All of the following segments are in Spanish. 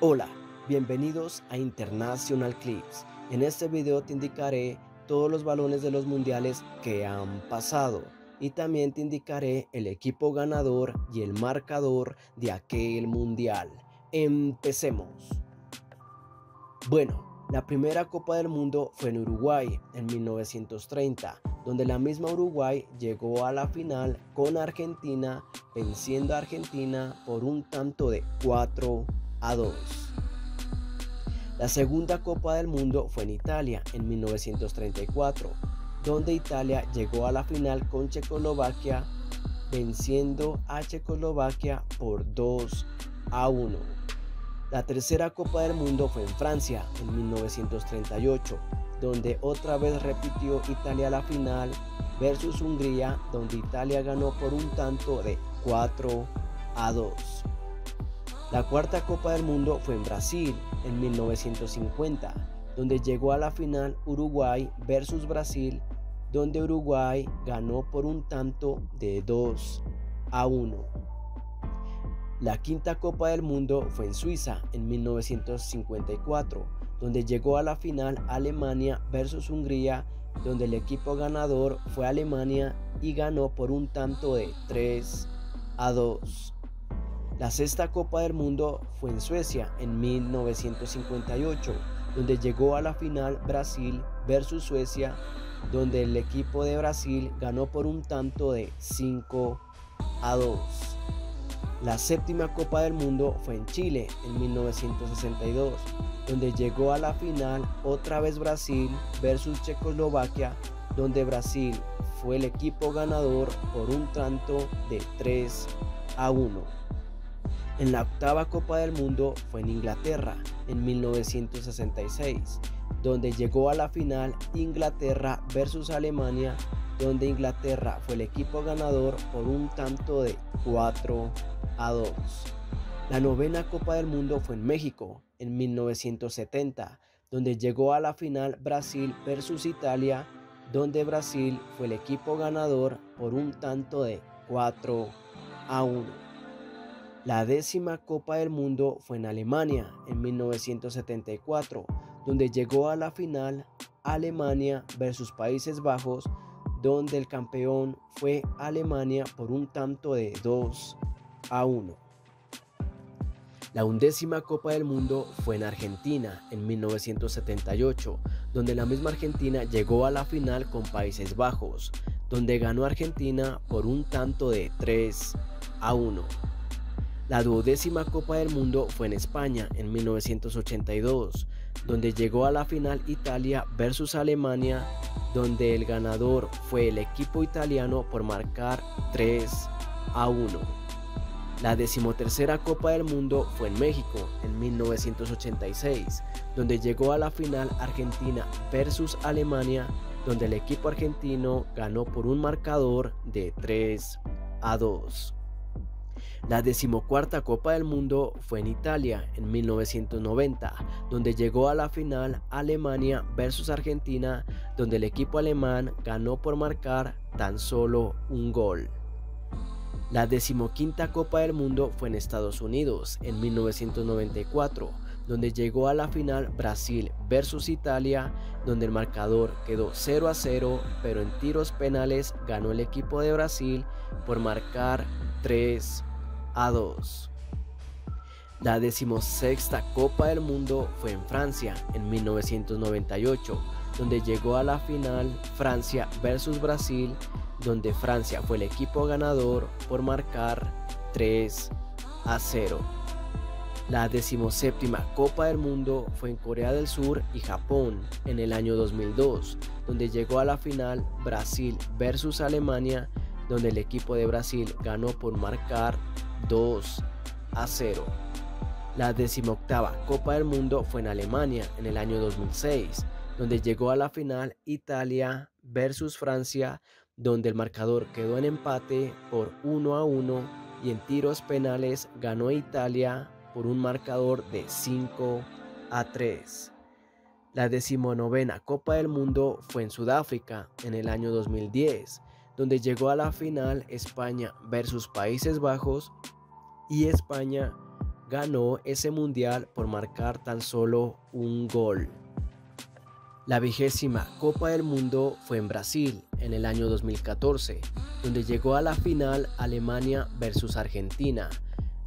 Hola, bienvenidos a International Clips. En este video te indicaré todos los balones de los mundiales que han pasado y también te indicaré el equipo ganador y el marcador de aquel mundial. Empecemos. Bueno, la primera Copa del Mundo fue en Uruguay en 1930, donde la misma Uruguay llegó a la final con Argentina, venciendo a Argentina por un tanto de 4-2. La segunda Copa del Mundo fue en Italia en 1934, donde Italia llegó a la final con Checoslovaquia, venciendo a Checoslovaquia por 2-1. La tercera Copa del Mundo fue en Francia en 1938, donde otra vez repitió Italia la final versus Hungría, donde Italia ganó por un tanto de 4-2. La cuarta Copa del Mundo fue en Brasil en 1950, donde llegó a la final Uruguay versus Brasil, donde Uruguay ganó por un tanto de 2-1. La quinta Copa del Mundo fue en Suiza en 1954, donde llegó a la final Alemania versus Hungría, donde el equipo ganador fue Alemania y ganó por un tanto de 3-2. La sexta Copa del Mundo fue en Suecia en 1958, donde llegó a la final Brasil versus Suecia, donde el equipo de Brasil ganó por un tanto de 5-2. La séptima Copa del Mundo fue en Chile en 1962, donde llegó a la final otra vez Brasil versus Checoslovaquia, donde Brasil fue el equipo ganador por un tanto de 3-1. En la octava Copa del Mundo fue en Inglaterra en 1966, donde llegó a la final Inglaterra versus Alemania, donde Inglaterra fue el equipo ganador por un tanto de 4-2. La novena Copa del Mundo fue en México en 1970, donde llegó a la final Brasil versus Italia, donde Brasil fue el equipo ganador por un tanto de 4-1. La décima Copa del Mundo fue en Alemania en 1974, donde llegó a la final Alemania versus Países Bajos, donde el campeón fue Alemania por un tanto de 2-1. La undécima Copa del Mundo fue en Argentina en 1978, donde la misma Argentina llegó a la final con Países Bajos, donde ganó Argentina por un tanto de 3-1. La duodécima Copa del Mundo fue en España en 1982, donde llegó a la final Italia versus Alemania, donde el ganador fue el equipo italiano por marcar 3-1. La decimotercera Copa del Mundo fue en México en 1986, donde llegó a la final Argentina versus Alemania, donde el equipo argentino ganó por un marcador de 3-2. La decimocuarta Copa del Mundo fue en Italia en 1990, donde llegó a la final Alemania versus Argentina, donde el equipo alemán ganó por marcar tan solo un gol. La decimoquinta Copa del Mundo fue en Estados Unidos en 1994, donde llegó a la final Brasil versus Italia, donde el marcador quedó 0-0, pero en tiros penales ganó el equipo de Brasil por marcar 3-2. La decimosexta Copa del Mundo fue en Francia en 1998, donde llegó a la final Francia versus Brasil, donde Francia fue el equipo ganador por marcar 3-0. La decimoséptima Copa del Mundo fue en Corea del Sur y Japón en el año 2002, donde llegó a la final Brasil versus Alemania, donde el equipo de Brasil ganó por marcar 2-0. La decimoctava Copa del Mundo fue en Alemania en el año 2006, donde llegó a la final Italia versus Francia, donde el marcador quedó en empate por 1-1 y en tiros penales ganó Italia por un marcador de 5-3. La decimonovena Copa del Mundo fue en Sudáfrica en el año 2010, donde llegó a la final España versus Países Bajos y España ganó ese mundial por marcar tan solo un gol. La 20ª Copa del Mundo fue en Brasil en el año 2014, donde llegó a la final Alemania versus Argentina,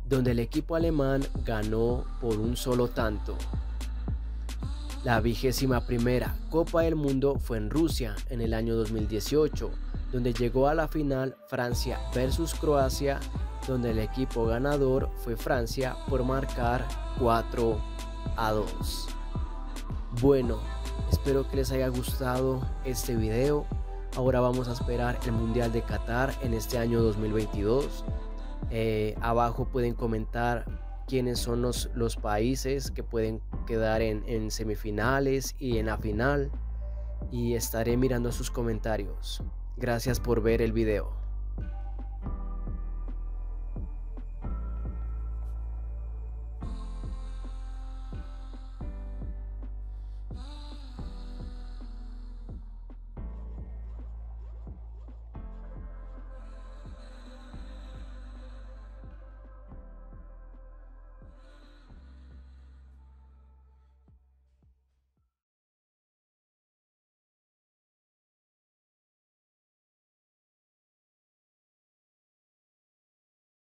donde el equipo alemán ganó por un solo tanto. La 21ª Copa del Mundo fue en Rusia en el año 2018, donde llegó a la final Francia versus Croacia, donde el equipo ganador fue Francia por marcar 4-2. Bueno, espero que les haya gustado este video. Ahora vamos a esperar el Mundial de Qatar en este año 2022. Abajo pueden comentar quiénes son los países que pueden quedar en semifinales y en la final. Y estaré mirando sus comentarios. Gracias por ver el video.